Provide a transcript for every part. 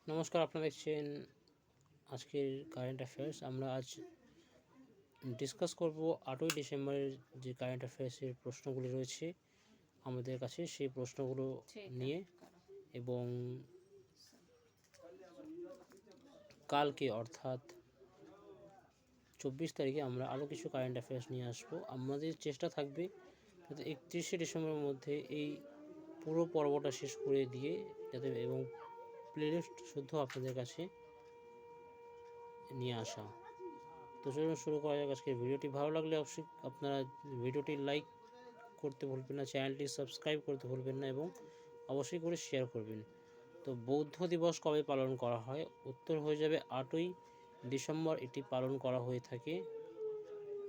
নমস্কার, আপনারা দেখছেন আজকের কারেন্ট অ্যাফেয়ার্স। আমরা আজ ডিসকাস করব 8ই ডিসেম্বরের যে কারেন্ট অ্যাফেয়ার্সের প্রশ্নগুলি রয়েছে আমাদের কাছে, সেই প্রশ্নগুলো নিয়ে। এবং কালকে অর্থাৎ 24 তারিখে আমরা আরও কিছু কারেন্ট অ্যাফেয়ার্স নিয়ে আসবো। আমাদের চেষ্টা থাকবে যাতে 31শে ডিসেম্বরের মধ্যে এই পুরো পর্বটা শেষ করে দিয়ে যাতে এবং প্লেলিস্ট শুদ্ধ আপনাদের কাছে নিয়ে আসা। তো চলুন শুরু করা যাক আজকের ভিডিওটি। ভালো লাগলে অবশ্যই আপনারা ভিডিওটি লাইক করতে ভুলবেন না, চ্যানেলটি সাবস্ক্রাইব করতে ভুলবেন না এবং অবশ্যই করে শেয়ার করবেন। তো বৌদ্ধ দিবস কবে পালন করা হয়? উত্তর হয়ে যাবে 8ই ডিসেম্বর এটি পালন করা হয়ে থাকে।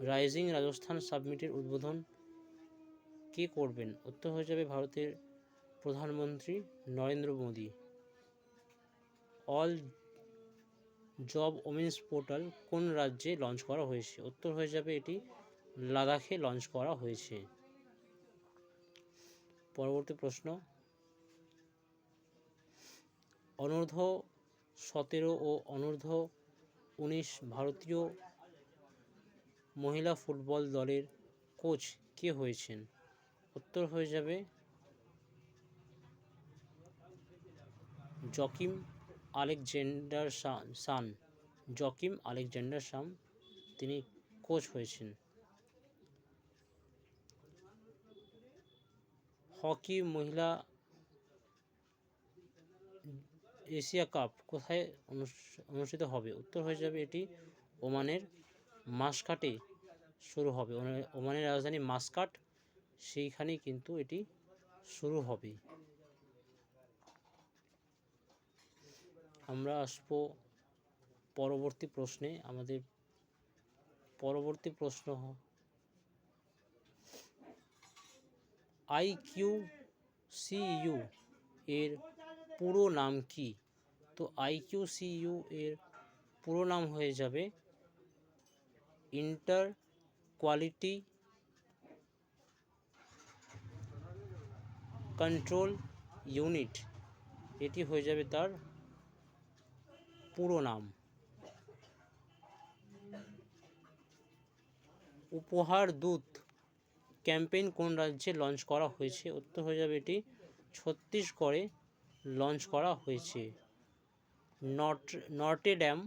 রাইজিং রাজস্থান সাবমিটের উদ্বোধন কে করবেন? উত্তর হয়ে যাবে ভারতের প্রধানমন্ত্রী Narendra Modi. All job women's portal কোন রাজ্যে লঞ্চ করা হয়েছে? উত্তর হয়ে যাবে এটি লাদাখে লঞ্চ করা হয়েছে। পরবর্তী প্রশ্ন, অনূর্ধ্ব 17 ও অনূর্ধ্ব 19 ভারতীয় মহিলা ফুটবল দলের কোচ কে হয়েছেন? উত্তর হয়ে যাবে জকিম আলেকজান্ডার সান। জকিম আলেকজান্ডার সান তিনি কোচ হয়েছেন। হকি মহিলা এশিয়া কাপ কোথায় অনুষ্ঠিত হবে? উত্তর হয়ে যাবে এটি ওমানের মাসকাটে শুরু হবে। ওমানের রাজধানী মাসকাট, সেইখানেই কিন্তু এটি শুরু হবে। আমরা আসবো পরবর্তী প্রশ্নে। আমাদের পরবর্তী প্রশ্ন, IQCU এর পুরো নাম কি? তো IQCU এর পুরো নাম হয়ে যাবে ইন্টার কোয়ালিটি কন্ট্রোল ইউনিট, এটি হয়ে যাবে তার পুরো নাম। উপহার দূত ক্যাম্পেইন কোন রাজ্যে লঞ্চ করা হয়েছে? উত্তর হয়ে যাবে এটি ছত্তিশগড়ে লঞ্চ করা হয়েছে। নটরে ডেম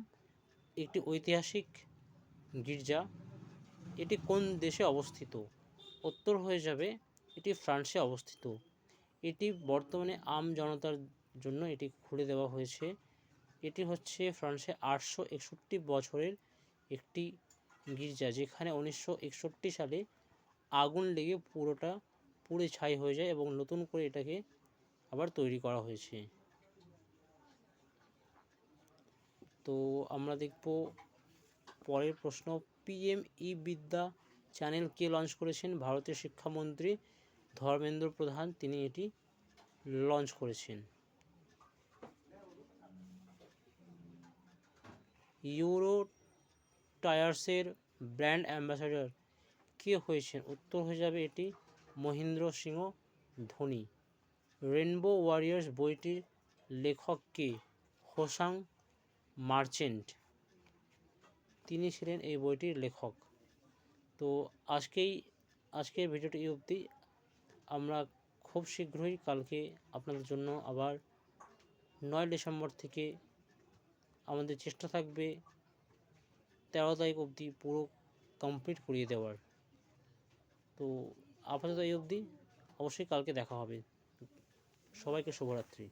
একটি ঐতিহাসিক গির্জা, এটি কোন দেশে অবস্থিত? উত্তর হয়ে যাবে এটি ফ্রান্সে অবস্থিত। এটি বর্তমানে আম জনতার জন্য এটি খুলে দেওয়া হয়েছে। এটি হচ্ছে ফ্রান্সে 861 বছরের একটি গির্জা, যেখানে 1961 সালে আগুন লেগে পুরোটা পুড়ে ছাই হয়ে যায় এবং নতুন করে এটাকে আবার তৈরি করা হয়েছে। তো আমরা দেখব পরের প্রশ্ন, PM ই-বিদ্যা চ্যানেল কে লঞ্চ করেছেন? ভারতের শিক্ষামন্ত্রী ধর্মেন্দ্র প্রধান তিনি এটি লঞ্চ করেছেন। ইউরো টায়ার্সের ব্র্যান্ড অ্যাম্বাসাডর কে হয়েছেন? উত্তর হয়ে যাবে এটি মহেন্দ্র সিংহ ধোনি। রেনবো ওয়ারিয়ার্স বইটির লেখক কে? হোসাং মার্চেন্ট, তিনি ছিলেন এই বইটির লেখক। তো আজকের ভিডিওটি এই অবধি। আমরা খুব শীঘ্রই কালকে আপনাদের জন্য আবার 9 ডিসেম্বর থেকে আমাদের চেষ্টা থাকবে 13 তারিখ অবধি পুরো কমপ্লিট করিয়ে দেওয়ার। তো আপাতত এই অবধি, অবশ্যই কালকে দেখা হবে। সবাইকে শুভরাত্রি।